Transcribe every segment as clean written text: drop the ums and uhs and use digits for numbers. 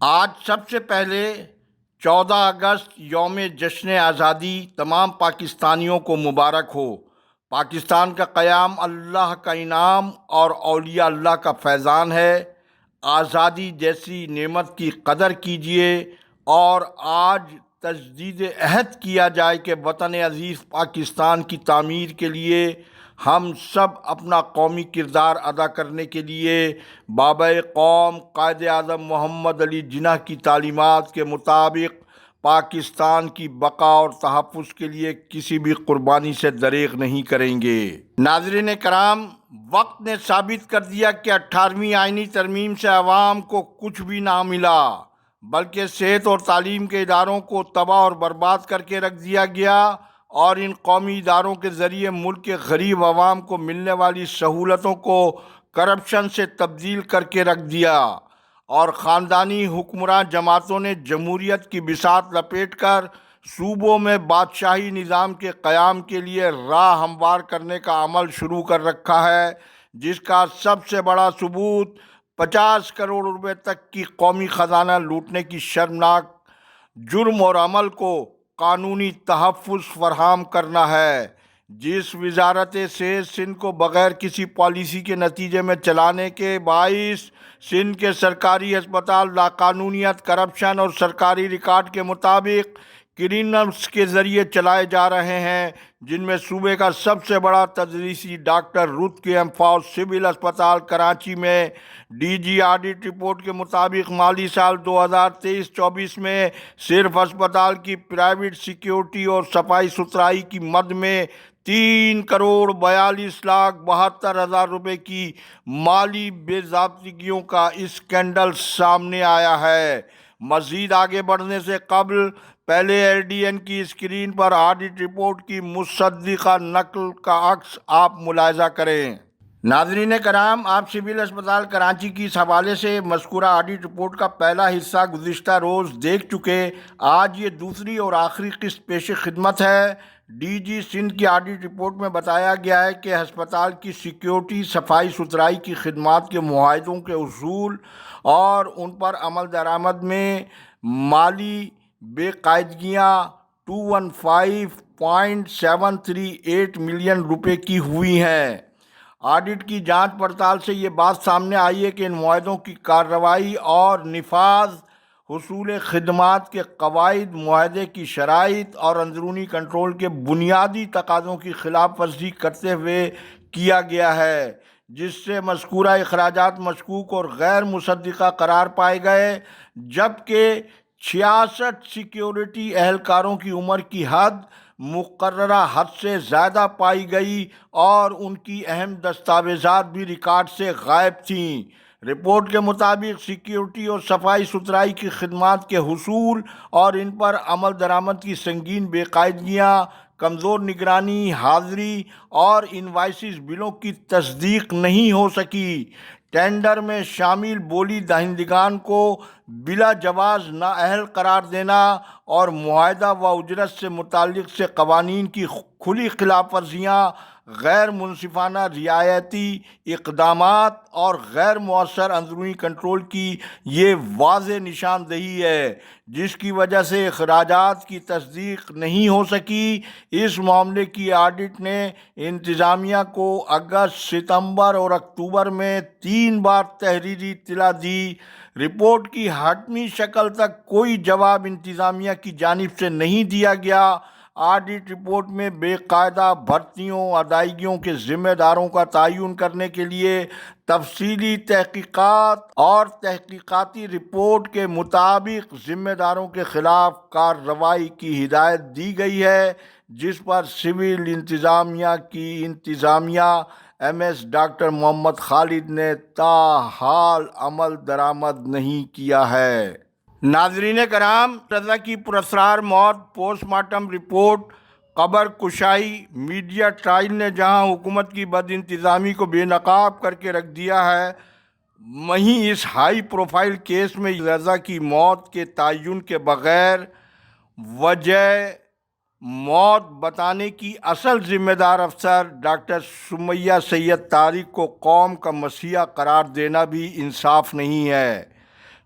آج سب سے پہلے 14 اگست یوم جشن آزادی تمام پاکستانیوں کو مبارک ہو۔ پاکستان کا قیام اللہ کا انعام اور اولیاء اللہ کا فیضان ہے۔ آزادی جیسی نعمت کی قدر کیجیے اور آج تجدید عہد کیا جائے کہ وطن عزیز پاکستان کی تعمیر کے لیے ہم سب اپنا قومی کردار ادا کرنے کے لیے بابا قوم قائد اعظم محمد علی جناح کی تعلیمات کے مطابق پاکستان کی بقا اور تحفظ کے لیے کسی بھی قربانی سے دریغ نہیں کریں گے۔ ناظرین کرام، وقت نے ثابت کر دیا کہ 18ویں آئینی ترمیم سے عوام کو کچھ بھی نہ ملا، بلکہ صحت اور تعلیم کے اداروں کو تباہ اور برباد کر کے رکھ دیا گیا اور ان قومی اداروں کے ذریعے ملک کے غریب عوام کو ملنے والی سہولتوں کو کرپشن سے تبدیل کر کے رکھ دیا، اور خاندانی حکمراں جماعتوں نے جمہوریت کی بساط لپیٹ کر صوبوں میں بادشاہی نظام کے قیام کے لیے راہ ہموار کرنے کا عمل شروع کر رکھا ہے، جس کا سب سے بڑا ثبوت 50 کروڑ روپے تک کی قومی خزانہ لوٹنے کی شرمناک جرم اور عمل کو قانونی تحفظ فراہم کرنا ہے۔ جس وزارت صحت سندھ کو بغیر کسی پالیسی کے نتیجے میں چلانے کے باعث سندھ کے سرکاری ہسپتال لاقانونیت، کرپشن اور سرکاری ریکارڈ کے مطابق کلینکس کے ذریعے چلائے جا رہے ہیں، جن میں صوبے کا سب سے بڑا تدریسی ڈاکٹر رت کے امفاؤ سول ہسپتال کراچی میں ڈی جی آڈٹ رپورٹ کے مطابق مالی سال 2023-24 میں صرف ہسپتال کی پرائیویٹ سیکیورٹی اور صفائی ستھرائی کی مد میں 3,42,72,000 روپے کی مالی بے ضابطگیوں کا اسکینڈل سامنے آیا ہے۔ مزید آگے بڑھنے سے قبل پہلے ایل ڈی این کی اسکرین پر آڈٹ رپورٹ کی مصدقہ نقل کا عکس آپ ملاحظہ کریں۔ ناظرین کرام، آپ سول ہسپتال کراچی کی اس حوالے سے مذکورہ آڈٹ رپورٹ کا پہلا حصہ گزشتہ روز دیکھ چکے۔ آج یہ دوسری اور آخری قسط پیش خدمت ہے۔ ڈی جی سندھ کی آڈٹ رپورٹ میں بتایا گیا ہے کہ ہسپتال کی سیکیورٹی، صفائی ستھرائی کی خدمات کے معاہدوں کے اصول اور ان پر عمل درآمد میں مالی بے قاعدگیاں 215.738 ملین روپے کی ہوئی ہیں۔ آڈٹ کی جانچ پڑتال سے یہ بات سامنے آئی ہے کہ ان معاہدوں کی کارروائی اور نفاذ حصول خدمات کے قواعد، معاہدے کی شرائط اور اندرونی کنٹرول کے بنیادی تقاضوں کی خلاف ورزی کرتے ہوئے کیا گیا ہے، جس سے مذکورہ اخراجات مشکوک اور غیر مصدقہ قرار پائے گئے، جبکہ 66 سیکیورٹی اہلکاروں کی عمر کی حد مقررہ حد سے زیادہ پائی گئی اور ان کی اہم دستاویزات بھی ریکارڈ سے غائب تھیں۔ رپورٹ کے مطابق سیکیورٹی اور صفائی ستھرائی کی خدمات کے حصول اور ان پر عمل درآمد کی سنگین بے قاعدگیاں، کمزور نگرانی، حاضری اور انوائسز بلوں کی تصدیق نہیں ہو سکی۔ ٹینڈر میں شامل بولی دہندگان کو بلا جواز نااہل قرار دینا اور معاہدہ و اجرت سے متعلق سے قوانین کی کھلی خلاف ورزیاں، غیر منصفانہ رعایتی اقدامات اور غیر مؤثر اندرونی کنٹرول کی یہ واضح نشاندہی ہے، جس کی وجہ سے اخراجات کی تصدیق نہیں ہو سکی۔ اس معاملے کی آڈٹ نے انتظامیہ کو اگست، ستمبر اور اکتوبر میں 3 بار تحریری اطلاع دی۔ رپورٹ کی حتمی شکل تک کوئی جواب انتظامیہ کی جانب سے نہیں دیا گیا۔ آڈٹ رپورٹ میں بے قاعدہ بھرتیوں، ادائیگیوں کے ذمہ داروں کا تعین کرنے کے لیے تفصیلی تحقیقات اور تحقیقاتی رپورٹ کے مطابق ذمہ داروں کے خلاف کارروائی کی ہدایت دی گئی ہے، جس پر سول انتظامیہ کی انتظامیہ ایم ایس ڈاکٹر محمد خالد نے تاحال عمل درآمد نہیں کیا ہے۔ ناظرین کرام، رضا کی پراسرار موت، پوسٹ مارٹم رپورٹ، قبر کشائی، میڈیا ٹرائل نے جہاں حکومت کی بد انتظامی کو بے نقاب کر کے رکھ دیا ہے، وہیں اس ہائی پروفائل کیس میں رضا کی موت کے تعین کے بغیر وجہ موت بتانے کی اصل ذمہ دار افسر ڈاکٹر سمیہ سید طارق کو قوم کا مسیحا قرار دینا بھی انصاف نہیں ہے۔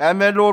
MLO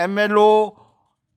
MLO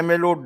MLO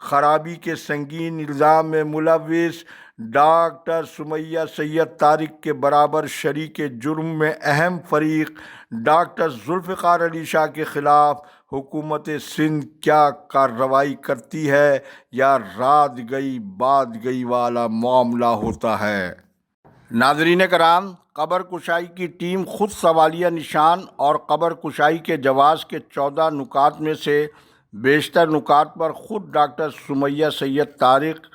خرابی کے سنگین الزام میں ملوث ڈاکٹر سمیہ سید طارق کے برابر شریک جرم میں اہم فریق ڈاکٹر ذوالفقار علی شاہ کے خلاف حکومت سندھ کیا کارروائی کرتی ہے یا رات گئی بات گئی والا معاملہ ہوتا ہے؟ ناظرین کرام، قبر کشائی کی ٹیم خود سوالیہ نشان اور قبر کشائی کے جواز کے 14 نکات میں سے بیشتر نکات پر خود ڈاکٹر سمیہ سید طارق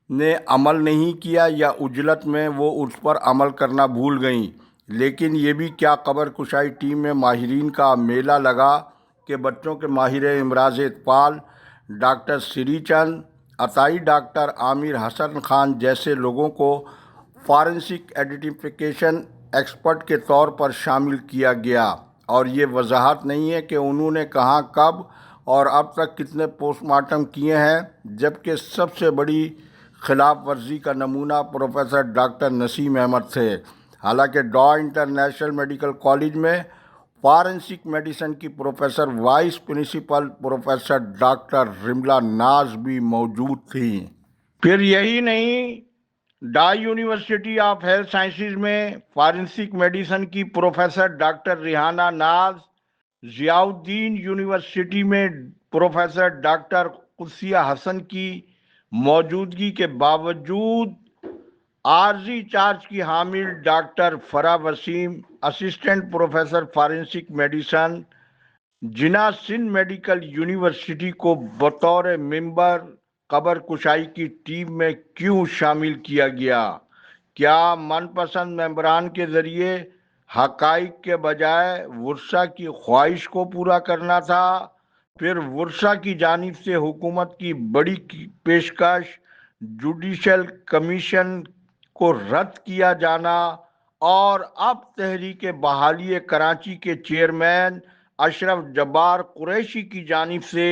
نے عمل نہیں کیا یا عجلت میں وہ اس پر عمل کرنا بھول گئیں۔ لیکن یہ بھی کیا قبر کشائی ٹیم میں ماہرین کا میلہ لگا کہ بچوں کے ماہر امراض اطفال ڈاکٹر سری چند عطائی، ڈاکٹر عامر حسن خان جیسے لوگوں کو فارنسک آئیڈینٹیفیکیشن ایکسپرٹ کے طور پر شامل کیا گیا، اور یہ وضاحت نہیں ہے کہ انہوں نے کہاں، کب اور اب تک کتنے پوسٹ مارٹم کیے ہیں، جبکہ سب سے بڑی خلاف ورزی کا نمونہ پروفیسر ڈاکٹر نسیم احمد تھے۔ حالانکہ ڈا انٹرنیشنل میڈیکل کالج میں فارنسک میڈیسن کی professor vice principal professor doctor Ramla Naz بھی موجود تھیں۔ پھر یہی نہیں، Dow university of health sciences میں فارنسک میڈیسن کی professor doctor Rehana Naz, Ziauddin university میں پروفیسر ڈاکٹر قدسیہ حسن کی موجودگی کے باوجود عارضی چارج کی حامل doctor Farah Waseem, assistant professor forensic medicine, Jinnah Sindh medical university کو بطور ممبر قبر کشائی کی ٹیم میں کیوں شامل کیا گیا؟ کیا من پسند ممبران کے ذریعے حقائق کے بجائے ورثہ کی خواہش کو پورا کرنا تھا؟ پھر ورثہ کی جانب سے حکومت کی بڑی پیشکش جوڈیشل کمیشن کو رد کیا جانا، اور اب تحریک بحالی کراچی کے چیئرمین اشرف جبار قریشی کی جانب سے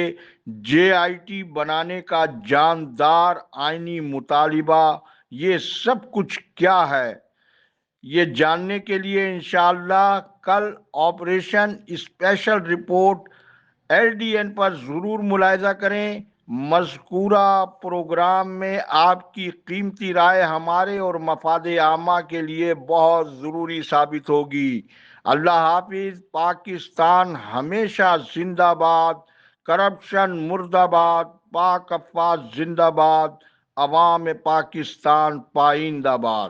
جے آئی ٹی بنانے کا جاندار آئینی مطالبہ، یہ سب کچھ کیا ہے؟ یہ جاننے کے لیے انشاءاللہ کل آپریشن اسپیشل رپورٹ LDN پر ضرور ملاحظہ کریں۔ مذکورہ پروگرام میں آپ کی قیمتی رائے ہمارے اور مفاد عامہ کے لیے بہت ضروری ثابت ہوگی۔ اللہ حافظ۔ پاکستان ہمیشہ زندہ باد، کرپشن مرد آباد، پاک افواج زندہ باد، عوام پاکستان پائندہ باد۔